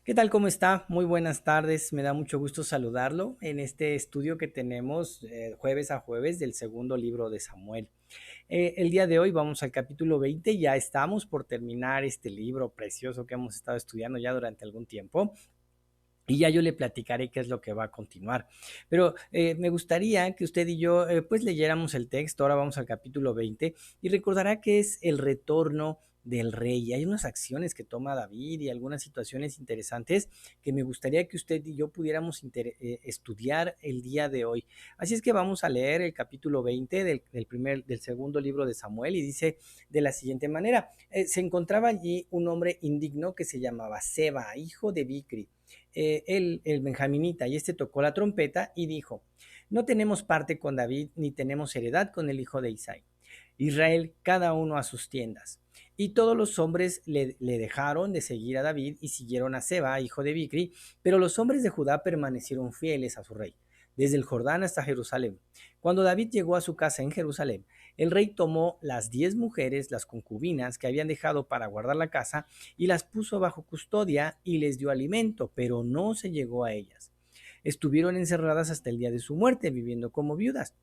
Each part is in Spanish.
¿Qué tal? ¿Cómo está? Muy buenas tardes. Me da mucho gusto saludarlo en este estudio que tenemos jueves a jueves del segundo libro de Samuel. El día de hoy vamos al capítulo 20. Ya estamos por terminar este libro precioso que hemos estado estudiando ya durante algún tiempo. Y ya yo le platicaré qué es lo que va a continuar. Pero me gustaría que usted y yo pues leyéramos el texto. Ahora vamos al capítulo 20 y recordará que es el retorno del rey. Y hay unas acciones que toma David y algunas situaciones interesantes que me gustaría que usted y yo pudiéramos estudiar el día de hoy. Así es que vamos a leer el capítulo 20 del segundo libro de Samuel y dice de la siguiente manera. Se encontraba allí un hombre indigno que se llamaba Seba, hijo de Bicri, el benjaminita, y este tocó la trompeta y dijo: no tenemos parte con David, ni tenemos heredad con el hijo de Isaí. Israel, cada uno a sus tiendas. Y todos los hombres le dejaron de seguir a David y siguieron a Seba, hijo de Bicri, pero los hombres de Judá permanecieron fieles a su rey, desde el Jordán hasta Jerusalén. Cuando David llegó a su casa en Jerusalén, el rey tomó las 10 mujeres, las concubinas que habían dejado para guardar la casa, y las puso bajo custodia y les dio alimento, pero no se llegó a ellas. Estuvieron encerradas hasta el día de su muerte, viviendo como viudas.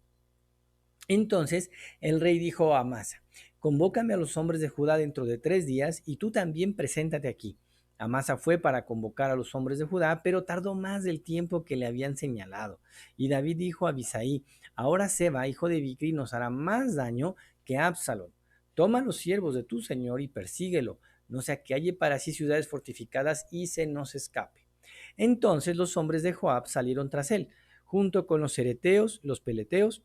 Entonces el rey dijo a Amasa: convócame a los hombres de Judá dentro de 3 días, y tú también preséntate aquí. Amasa fue para convocar a los hombres de Judá, pero tardó más del tiempo que le habían señalado. Y David dijo a Abisaí: ahora Seba, hijo de Bicri, nos hará más daño que Absalón. Toma los siervos de tu señor y persíguelo, no sea que halle para sí ciudades fortificadas y se nos escape. Entonces los hombres de Joab salieron tras él, junto con los cereteos, los peleteos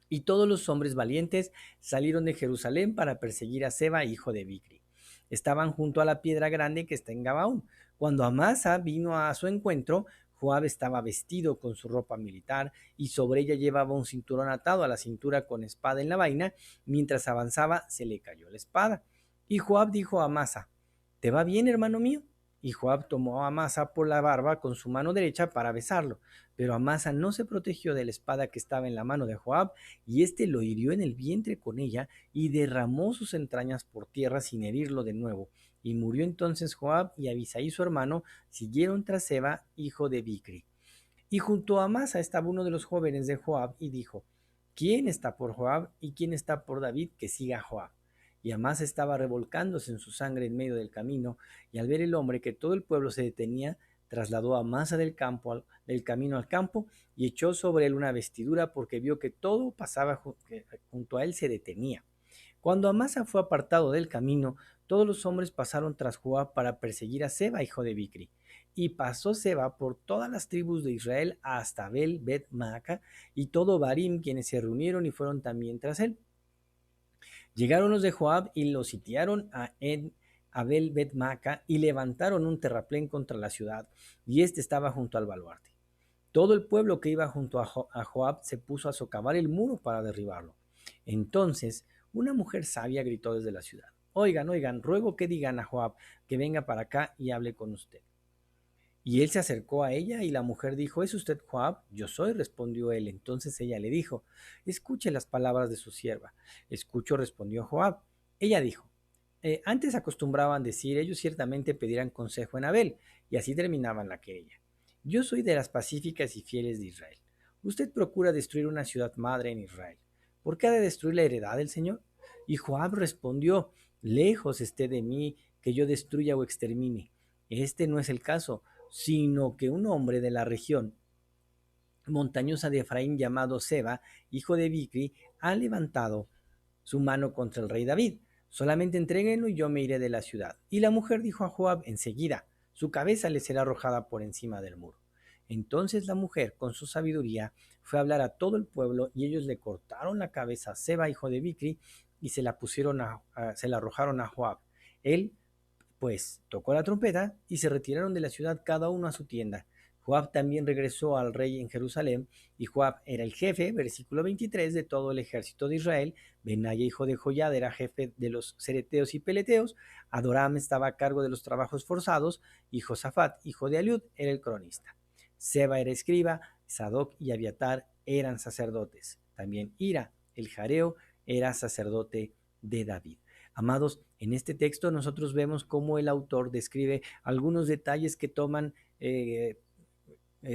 y todos los hombres valientes salieron de Jerusalén para perseguir a Seba, hijo de Bicri. Estaban junto a la piedra grande que está en Gabaón. Cuando Amasa vino a su encuentro, Joab estaba vestido con su ropa militar y sobre ella llevaba un cinturón atado a la cintura con espada en la vaina. Mientras avanzaba, se le cayó la espada. Y Joab dijo a Amasa: ¿te va bien, hermano mío? Y Joab tomó a Amasa por la barba con su mano derecha para besarlo. Pero Amasa no se protegió de la espada que estaba en la mano de Joab, y éste lo hirió en el vientre con ella y derramó sus entrañas por tierra sin herirlo de nuevo. Y murió entonces Joab, y Abisaí su hermano siguieron tras Seba, hijo de Bicri. Y junto a Amasa estaba uno de los jóvenes de Joab y dijo: ¿quién está por Joab y quién está por David que siga a Joab? Y Amasa estaba revolcándose en su sangre en medio del camino, y al ver el hombre que todo el pueblo se detenía, trasladó a Amasa del camino al campo y echó sobre él una vestidura, porque vio que todo pasaba que junto a él se detenía. Cuando Amasa fue apartado del camino, todos los hombres pasaron tras Joab para perseguir a Seba, hijo de Bicri. Y pasó Seba por todas las tribus de Israel hasta Abel Bet Maaca y todo Barim, quienes se reunieron y fueron también tras él. Llegaron los de Joab y los sitiaron a Abel Bet Maaca y levantaron un terraplén contra la ciudad, y éste estaba junto al baluarte. Todo el pueblo que iba junto a Joab se puso a socavar el muro para derribarlo. Entonces una mujer sabia gritó desde la ciudad: oigan, oigan, ruego que digan a Joab que venga para acá y hable con usted. Y él se acercó a ella, y la mujer dijo: ¿es usted Joab? Yo soy, respondió él. Entonces ella le dijo: escuche las palabras de su sierva. Escucho, respondió Joab. Ella dijo: antes acostumbraban decir, ellos ciertamente pedirán consejo en Abel, y así terminaban la querella. Yo soy de las pacíficas y fieles de Israel. Usted procura destruir una ciudad madre en Israel. ¿Por qué ha de destruir la heredad del Señor? Y Joab respondió: lejos esté de mí que yo destruya o extermine. Este no es el caso, sino que un hombre de la región montañosa de Efraín llamado Seba, hijo de Bicri, ha levantado su mano contra el rey David. Solamente entréguenlo y yo me iré de la ciudad. Y la mujer dijo a Joab: enseguida, su cabeza le será arrojada por encima del muro. Entonces la mujer, con su sabiduría, fue a hablar a todo el pueblo, y ellos le cortaron la cabeza a Seba, hijo de Bicri, y se la arrojaron a Joab. Él pues tocó la trompeta y se retiraron de la ciudad cada uno a su tienda. Joab también regresó al rey en Jerusalén, y Joab era el jefe, versículo 23, de todo el ejército de Israel. Benaya, hijo de Joiada, era jefe de los cereteos y peleteos. Adoram estaba a cargo de los trabajos forzados, y Josafat, hijo de Aliud, era el cronista. Seba era escriba, Sadoc y Abiatar eran sacerdotes. También Ira, el jareo, era sacerdote de David. Amados, en este texto nosotros vemos cómo el autor describe algunos detalles que toman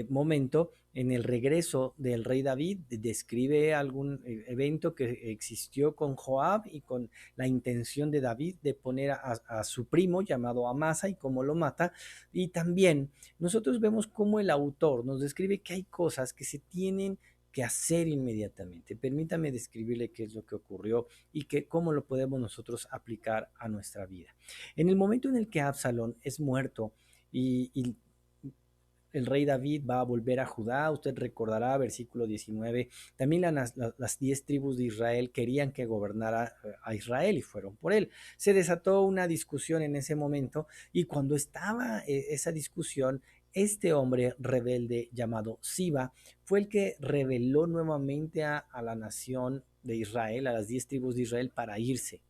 momento en el regreso del rey David. Describe algún evento que existió con Joab y con la intención de David de poner a su primo llamado Amasa y cómo lo mata. Y también nosotros vemos cómo el autor nos describe que hay cosas que se tienen que hacer inmediatamente. Permítame describirle qué es lo que ocurrió y que, cómo lo podemos nosotros aplicar a nuestra vida. En el momento en el que Absalón es muerto y el rey David va a volver a Judá. Usted recordará, versículo 19, también las 10 tribus de Israel querían que gobernara a Israel y fueron por él. Se desató una discusión en ese momento y cuando estaba esa discusión, este hombre rebelde llamado Siba fue el que rebeló nuevamente a la nación de Israel, a las 10 tribus de Israel, para irse.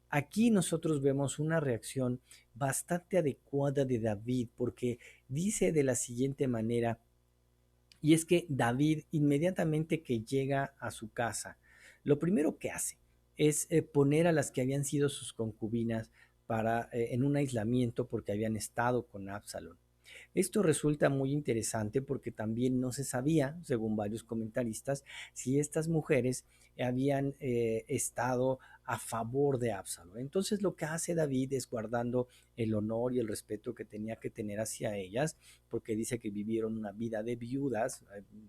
Aquí nosotros vemos una reacción bastante adecuada de David, porque dice de la siguiente manera, y es que David, inmediatamente que llega a su casa, lo primero que hace es poner a las que habían sido sus concubinas en un aislamiento porque habían estado con Absalón. Esto resulta muy interesante porque también no se sabía, según varios comentaristas, si estas mujeres habían estado a favor de Absalón. Entonces lo que hace David es, guardando el honor y el respeto que tenía que tener hacia ellas, porque dice que vivieron una vida de viudas,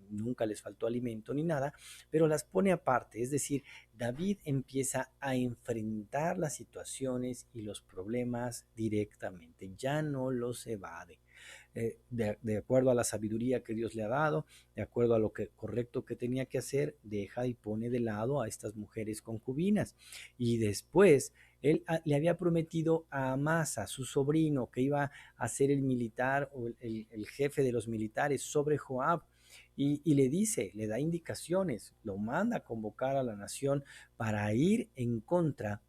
nunca les faltó alimento ni nada, pero las pone aparte. Es decir, David empieza a enfrentar las situaciones y los problemas directamente, ya no los evade. De acuerdo a la sabiduría que Dios le ha dado, de acuerdo a lo que correcto que tenía que hacer, deja y pone de lado a estas mujeres concubinas. Y después él le había prometido a Amasa, su sobrino, que iba a ser el militar o el jefe de los militares sobre Joab. Y le dice, le da indicaciones, lo manda a convocar a la nación para ir en contra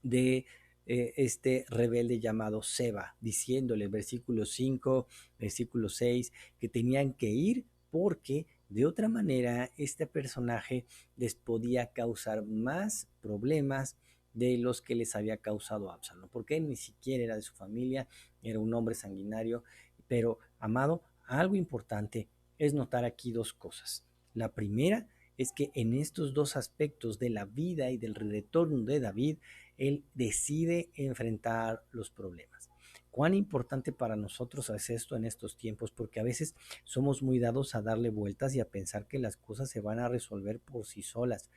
de este rebelde llamado Seba, diciéndole, versículo 5, versículo 6, que tenían que ir porque de otra manera este personaje les podía causar más problemas de los que les había causado Absalón, porque él ni siquiera era de su familia, era un hombre sanguinario. Pero, amado, algo importante es notar aquí dos cosas. La primera es que en estos dos aspectos de la vida y del retorno de David, él decide enfrentar los problemas. Cuán importante para nosotros es esto en estos tiempos, porque a veces somos muy dados a darle vueltas y a pensar que las cosas se van a resolver por sí solas.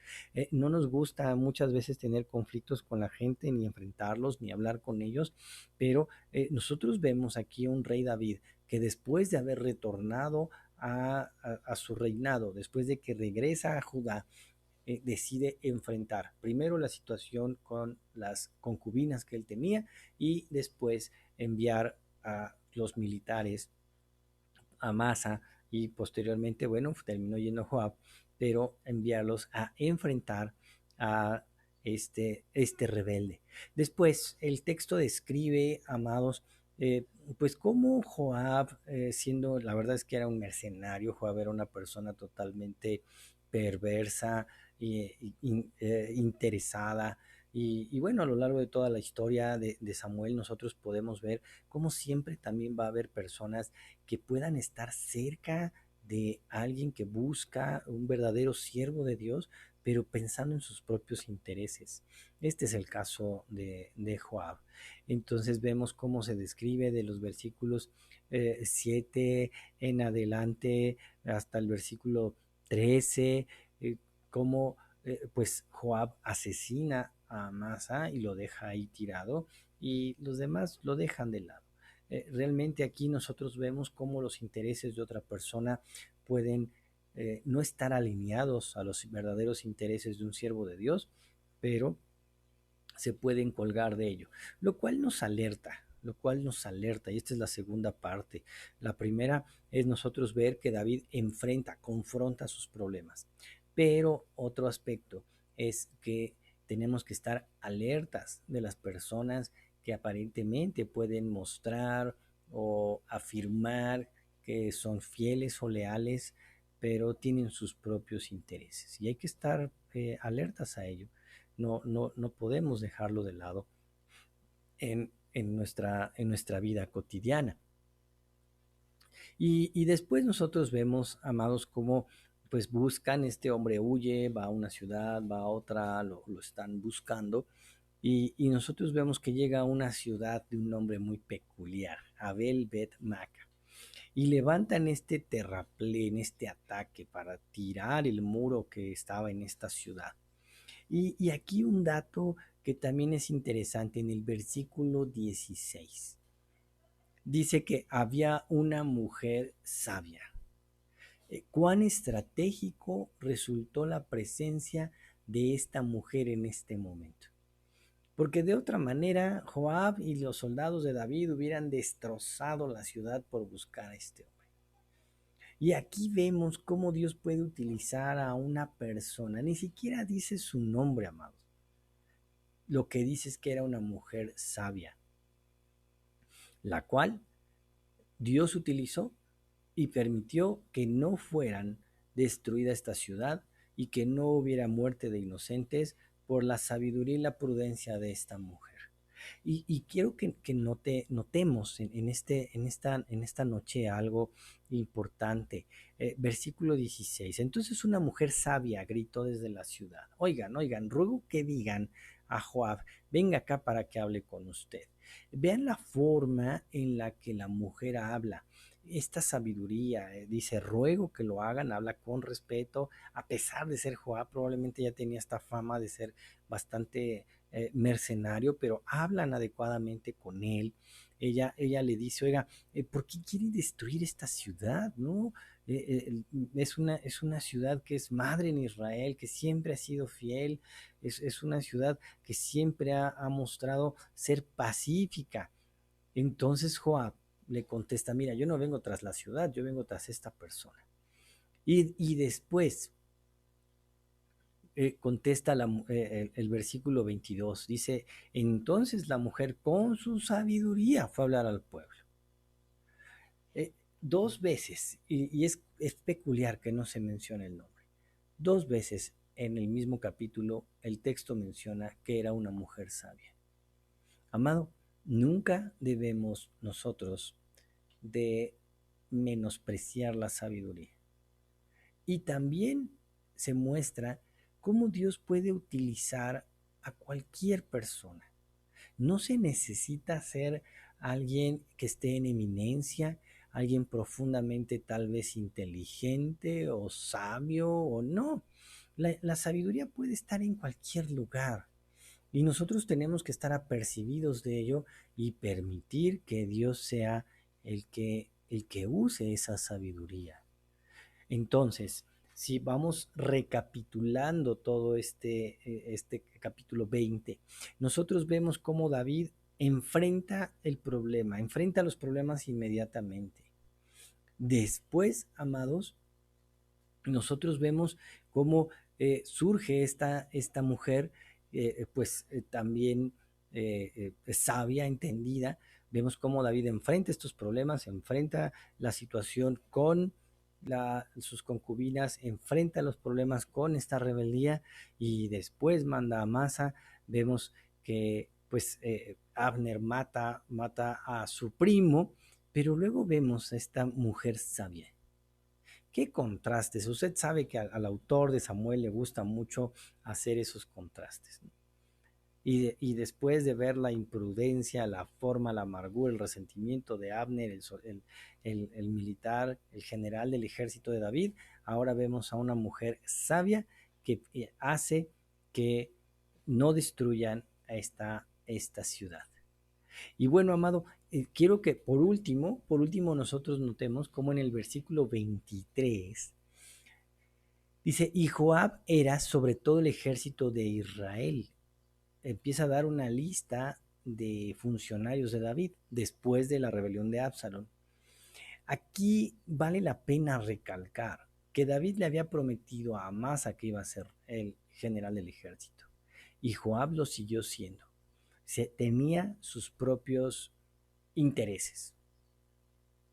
No nos gusta muchas veces tener conflictos con la gente, ni enfrentarlos, ni hablar con ellos, pero nosotros vemos aquí a un rey David que, después de haber retornado a su reinado, después de que regresa a Judá, decide enfrentar primero la situación con las concubinas que él tenía y después enviar a los militares a Masa y posteriormente, bueno, terminó yendo a Joab, pero enviarlos a enfrentar a este rebelde. Después, el texto describe, amados, pues cómo Joab, siendo, la verdad es que era un mercenario, Joab era una persona totalmente perversa interesada. Y bueno, a lo largo de toda la historia de Samuel, nosotros podemos ver cómo siempre también va a haber personas que puedan estar cerca de alguien que busca un verdadero siervo de Dios, pero pensando en sus propios intereses. Este es el caso de Joab. Entonces vemos cómo se describe de los versículos 7 en adelante hasta el versículo 13, cómo pues Joab asesina a Amasa y lo deja ahí tirado, y los demás lo dejan de lado. Realmente aquí nosotros vemos cómo los intereses de otra persona pueden no estar alineados a los verdaderos intereses de un siervo de Dios, pero se pueden colgar de ello, lo cual nos alerta, y esta es la segunda parte. La primera es nosotros ver que David confronta sus problemas, pero otro aspecto es que tenemos que estar alertas de las personas que aparentemente pueden mostrar o afirmar que son fieles o leales, pero tienen sus propios intereses, y hay que estar alertas a ello. no podemos dejarlo de lado en nuestra vida cotidiana. Y después nosotros vemos, amados, cómo pues buscan, este hombre huye, va a una ciudad, va a otra, lo están buscando, y nosotros vemos que llega a una ciudad de un nombre muy peculiar, Abel Bet Maca, y levantan este terraplén, este ataque para tirar el muro que estaba en esta ciudad. Y aquí un dato que también es interesante en el versículo 16. Dice que había una mujer sabia. ¿Cuán estratégico resultó la presencia de esta mujer en este momento? Porque de otra manera, Joab y los soldados de David hubieran destrozado la ciudad por buscar a este hombre. Y aquí vemos cómo Dios puede utilizar a una persona, ni siquiera dice su nombre, amado. Lo que dice es que era una mujer sabia, la cual Dios utilizó y permitió que no fueran destruida esta ciudad y que no hubiera muerte de inocentes por la sabiduría y la prudencia de esta mujer. Y quiero que notemos en esta noche algo importante. Versículo 16. Entonces una mujer sabia gritó desde la ciudad: oigan, oigan, ruego que digan a Joab, venga acá para que hable con usted. Vean la forma en la que la mujer habla. Esta sabiduría, dice, ruego que lo hagan, habla con respeto, a pesar de ser Joab, probablemente ya tenía esta fama de ser bastante mercenario, pero hablan adecuadamente con él. Ella le dice, oiga, ¿por qué quiere destruir esta ciudad? ¿No? Es una ciudad que es madre en Israel, que siempre ha sido fiel, es una ciudad que siempre ha mostrado ser pacífica. Entonces Joab le contesta, mira, yo no vengo tras la ciudad, yo vengo tras esta persona. Y después contesta el versículo 22, dice, entonces la mujer con su sabiduría fue a hablar al pueblo. Dos veces, y es peculiar que no se mencione el nombre, dos veces en el mismo capítulo el texto menciona que era una mujer sabia. Amado, nunca debemos nosotros de menospreciar la sabiduría. Y también se muestra cómo Dios puede utilizar a cualquier persona. No se necesita ser alguien que esté en eminencia, alguien profundamente tal vez inteligente o sabio o no. La sabiduría puede estar en cualquier lugar y nosotros tenemos que estar apercibidos de ello y permitir que Dios sea el que use esa sabiduría. Entonces, si vamos recapitulando todo este capítulo 20, nosotros vemos cómo David enfrenta el problema, enfrenta los problemas inmediatamente. Después, amados, nosotros vemos cómo surge esta mujer, también sabia, entendida. Vemos cómo David enfrenta estos problemas, enfrenta la situación con sus concubinas, enfrenta los problemas con esta rebeldía y después manda a Amasa. Vemos que Abner mata a su primo, pero luego vemos a esta mujer sabia. ¿Qué contrastes? Usted sabe que al autor de Samuel le gusta mucho hacer esos contrastes, ¿no? Y después de ver la imprudencia, la forma, la amargura, el resentimiento de Abner, el militar, el general del ejército de David, ahora vemos a una mujer sabia que hace que no destruyan a esta ciudad. Y bueno, amado, quiero que por último nosotros notemos cómo en el versículo 23 dice, y Joab era sobre todo el ejército de Israel. Empieza a dar una lista de funcionarios de David después de la rebelión de Absalón. Aquí vale la pena recalcar que David le había prometido a Amasa que iba a ser el general del ejército, y Joab lo siguió siendo. Tenía sus propios intereses.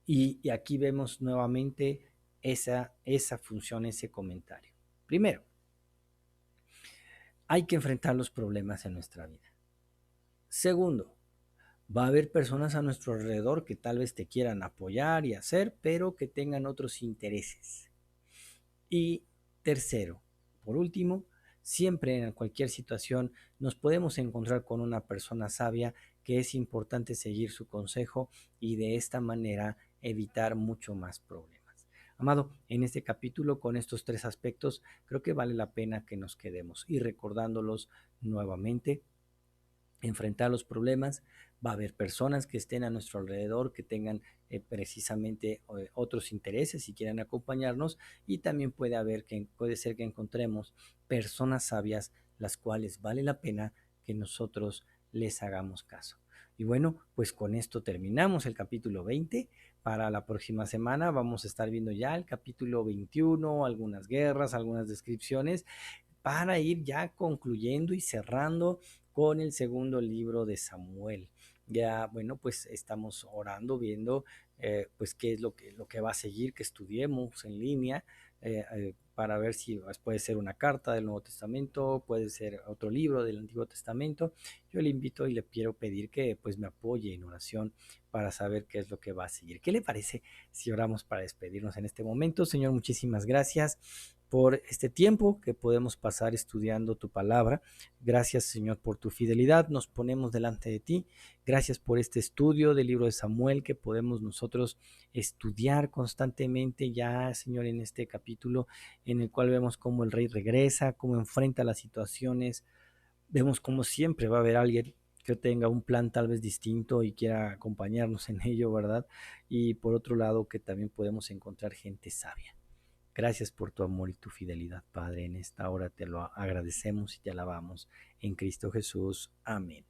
Y aquí vemos nuevamente esa función, ese comentario. Primero, hay que enfrentar los problemas en nuestra vida. Segundo, va a haber personas a nuestro alrededor que tal vez te quieran apoyar y hacer, pero que tengan otros intereses. Y tercero, por último, siempre en cualquier situación nos podemos encontrar con una persona sabia que es importante seguir su consejo y de esta manera evitar mucho más problemas. Amado, en este capítulo con estos tres aspectos creo que vale la pena que nos quedemos y recordándolos nuevamente enfrentar los problemas, va a haber personas que estén a nuestro alrededor, que tengan precisamente otros intereses y quieran acompañarnos, y también puede ser que encontremos personas sabias, las cuales vale la pena que nosotros les hagamos caso. Y bueno, pues con esto terminamos el capítulo 20. Para la próxima semana vamos a estar viendo ya el capítulo 21, algunas guerras, algunas descripciones, para ir ya concluyendo y cerrando con el segundo libro de Samuel. Ya, bueno, pues estamos orando, viendo pues qué es lo que va a seguir, que estudiemos en línea, para ver si puede ser una carta del Nuevo Testamento, puede ser otro libro del Antiguo Testamento. Yo le invito y le quiero pedir que pues me apoye en oración para saber qué es lo que va a seguir. ¿Qué le parece si oramos para despedirnos en este momento? Señor, muchísimas gracias por este tiempo que podemos pasar estudiando tu palabra. Gracias, Señor, por tu fidelidad. Nos ponemos delante de ti. Gracias por este estudio del libro de Samuel que podemos nosotros estudiar constantemente ya, Señor, en este capítulo en el cual vemos cómo el rey regresa, cómo enfrenta las situaciones. Vemos cómo siempre va a haber alguien que tenga un plan tal vez distinto y quiera acompañarnos en ello, ¿verdad? Y por otro lado, que también podemos encontrar gente sabia. Gracias por tu amor y tu fidelidad, Padre. En esta hora te lo agradecemos y te alabamos en Cristo Jesús. Amén.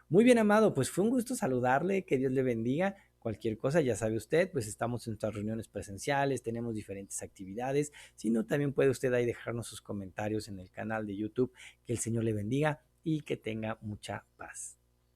Muy bien, amado, pues fue un gusto saludarle, que Dios le bendiga. Cualquier cosa, ya sabe usted, pues estamos en nuestras reuniones presenciales, tenemos diferentes actividades. Si no, también puede usted ahí dejarnos sus comentarios en el canal de YouTube. Que el Señor le bendiga y que tenga mucha paz.